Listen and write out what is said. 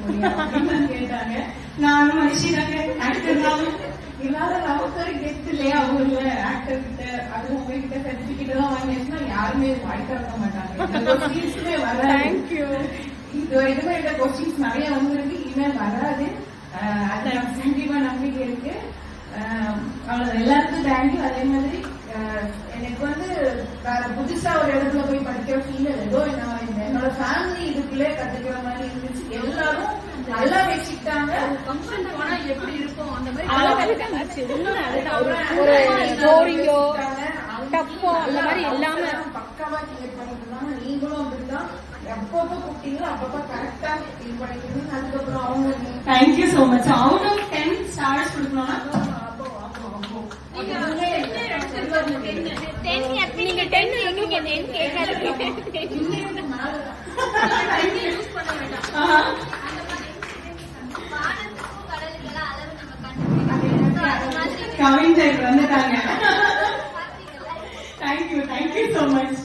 முடியும் கேட்டாங்க. நானும் மனுஷனாங்க ஆக்டர்னாலும் இல்லாத நமக்கு ஒரு கெஸ்ட் இல்லையா ஊர்ல ஆக்டர் கிட்ட அதுவும் உங்ககிட்ட சர்டிபிகேட் எல்லாம் வாங்கினா யாருமே வாய் திறக்க மாட்டாங்க. வராது. இது வரைக்கும் இந்த கொஸ்டின்ஸ் நிறைய வந்திருக்கு, இனிமேல் வராது. அது கண்டிப்பா நம்பிக்கை இருக்கு. எல்லாருக்கும் தேங்க்யூ. அதே மாதிரி எனக்கு வந்து வேற புதுசா ஒரு இடத்துல போய் படிக்கிற ஃபீல் ஏதோ என்னோட ஃபேமிலி இதுக்குள்ளே கத்துக்கிற மாதிரி இருந்துச்சு. எல்லாரும் நல்லா வச்சுக்கிட்டாங்க. ஃபங்க்ஷன் போனா எப்படி இருக்கும் அந்த மாதிரி பக்காவா கிளியர் பண்ணிருந்தாங்க. நீங்களும் அப்படிதான் எப்பப்போ கூப்பிட்டீங்களோ அப்பப்போ கரெக்டா இது பண்ணிக்கிறீங்க. அதுக்கப்புறம் அவங்க thank you so much. Out of 10 stars கொடுக்கணும்னா கவிஞர் வந்துட்டாங்க. Thank you so much.